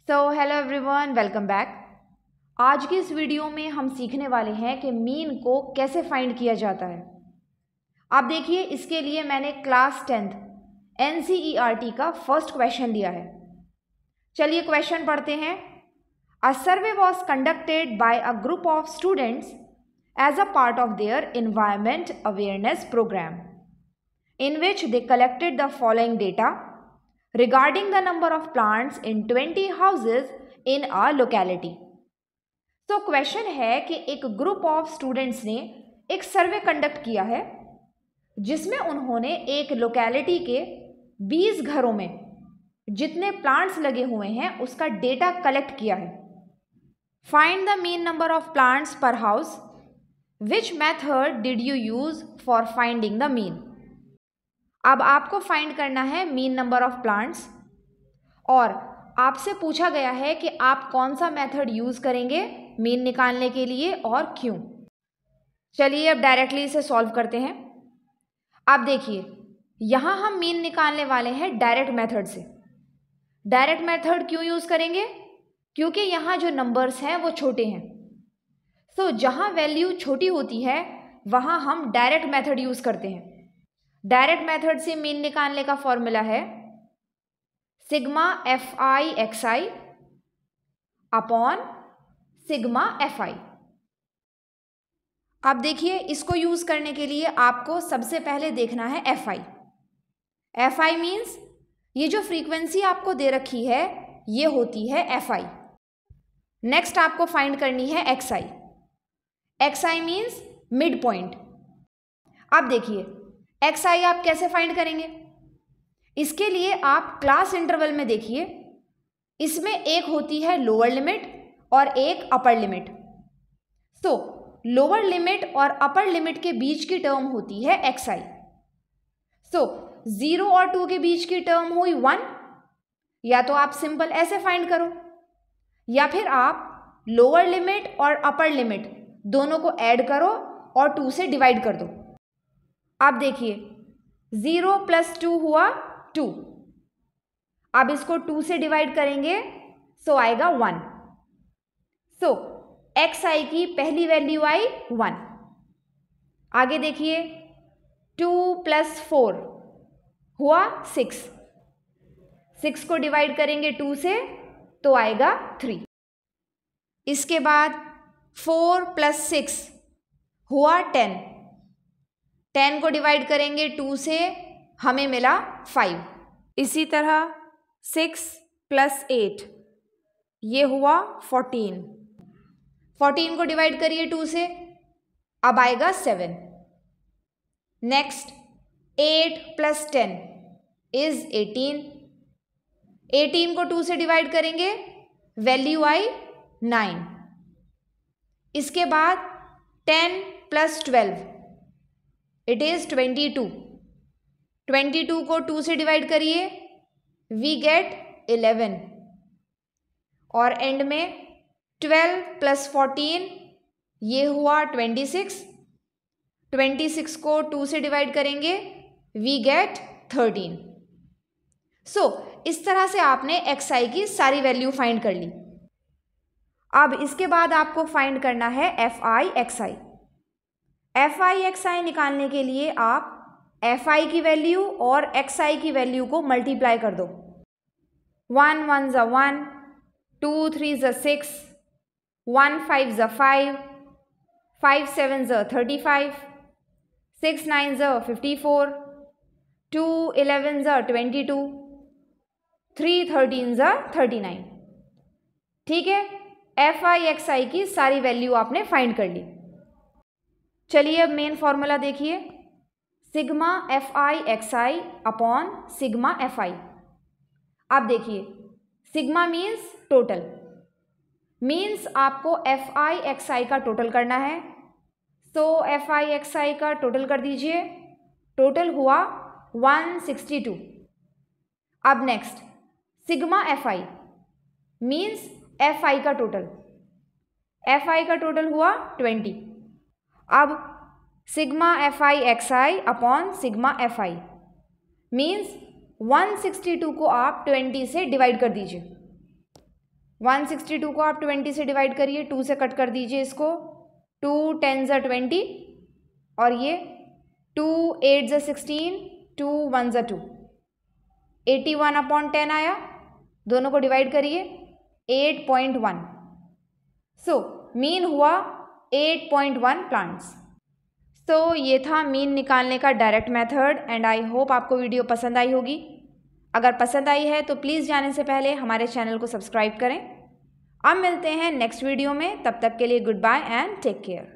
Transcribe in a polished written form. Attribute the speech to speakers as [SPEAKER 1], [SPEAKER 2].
[SPEAKER 1] Hello everyone, welcome back. आज की इस वीडियो में हम सीखने वाले हैं कि मीन को कैसे फाइंड किया जाता है। आप देखिए, इसके लिए मैंने क्लास 10th NCERT का फर्स्ट क्वेश्चन लिया है। चलिए क्वेश्चन पढ़ते हैं। A survey was conducted by a group of students as a part of their environment awareness programme in which they collected the following data regarding the number of plants in 20 houses in a locality. तो question है कि एक group of students ने एक survey conduct किया है जिसमें उन्होंने एक लोकेलिटी के 20 घरों में जितने प्लांट्स लगे हुए हैं उसका डेटा कलेक्ट किया है। Find the mean number of plants per house. Which method did you use for finding the mean. अब आपको फाइंड करना है मीन नंबर ऑफ प्लांट्स और आपसे पूछा गया है कि आप कौन सा मेथड यूज़ करेंगे मीन निकालने के लिए और क्यों। चलिए अब डायरेक्टली इसे सॉल्व करते हैं। आप देखिए, यहाँ हम मीन निकालने वाले हैं डायरेक्ट मेथड से। डायरेक्ट मेथड क्यों यूज़ करेंगे? क्योंकि यहाँ जो नंबर्स हैं वो छोटे हैं। तो जहाँ वैल्यू छोटी होती है वहाँ हम डायरेक्ट मेथड यूज़ करते हैं। डायरेक्ट मेथड से मीन निकालने का फॉर्मूला है sigma FI XI upon sigma FI। अब देखिए, इसको यूज़ करने के लिए आपको सबसे पहले देखना है FI। FI मीन्स ये जो फ्रीक्वेंसी आपको दे रखी है ये होती है FI। नेक्स्ट आपको फाइंड करनी है XI। XI means mid point. अब देखिए, XI आप कैसे फाइंड करेंगे? इसके लिए आप क्लास इंटरवल में देखिए, इसमें एक होती है लोअर लिमिट और एक अपर लिमिट। तो लोअर लिमिट और अपर लिमिट के बीच की टर्म होती है XI। सो 0 और 2 के बीच की टर्म हुई 1। या तो आप सिंपल ऐसे फाइंड करो या फिर आप लोअर लिमिट और अपर लिमिट दोनों को ऐड करो और 2 से डिवाइड कर दो। आप देखिए, 0 + 2 हुआ 2। अब इसको 2 से डिवाइड करेंगे सो आएगा 1। सो XI की पहली वैल्यू आई 1। आगे देखिए, 2 + 4 हुआ 6। 6 को डिवाइड करेंगे 2 से तो आएगा 3। इसके बाद 4 + 6 हुआ 10। 10 को डिवाइड करेंगे 2 से, हमें मिला 5। इसी तरह 6 + 8 ये हुआ 14। 14 को डिवाइड करिए 2 से, अब आएगा 7। Next 8 + 10 is 18। 18 को 2 से डिवाइड करेंगे, वैल्यू आई 9। इसके बाद 10 + 12 इट इज़ 22। 22 को 2 से डिवाइड करिए, वी गेट 11। और एंड में 12 + 14 ये हुआ 26। 26 को 2 से डिवाइड करेंगे, वी गेट 13। सो इस तरह से आपने XI की सारी वैल्यू फाइंड कर ली। अब इसके बाद आपको फाइंड करना है FI XI। FI XI निकालने के लिए आप FI की वैल्यू और XI की वैल्यू को मल्टीप्लाई कर दो। 1 1 ज़ा 1, 2 3 ज़ा 6, 1 5 ज़ा 5, 5 7 ज़ा 35, 6 9 ज़ा 54, 2 11 ज़ा 22, 3 13 ज़ा 39। ठीक है, FI XI की सारी वैल्यू आपने फाइंड कर ली। चलिए अब मेन फॉर्मूला देखिए, sigma FI XI upon sigma FI। अब देखिए, सिग्मा मीन्स टोटल, मीन्स आपको FI XI का टोटल करना है। तो FI XI का टोटल कर दीजिए, टोटल हुआ 162। अब next sigma FI means FI का टोटल, FI का टोटल हुआ 20। अब sigma FI XI upon sigma FI means 162 को आप 20 से डिवाइड कर दीजिए। 162 को आप 20 से डिवाइड करिए, 2 से कट कर दीजिए इसको, 2 10 ज़ा 20 और ये 2 8 ज़ा 16, 2 1 ज़ा 2, 81/10 आया। दोनों को डिवाइड करिए, 8.1। सो मीन हुआ 8.1 प्लांट्स। तो ये था मीन निकालने का direct method and I hope आपको वीडियो पसंद आई होगी। अगर पसंद आई है तो प्लीज़ जाने से पहले हमारे चैनल को सब्सक्राइब करें। अब मिलते हैं नेक्स्ट वीडियो में, तब तक के लिए good bye and take care.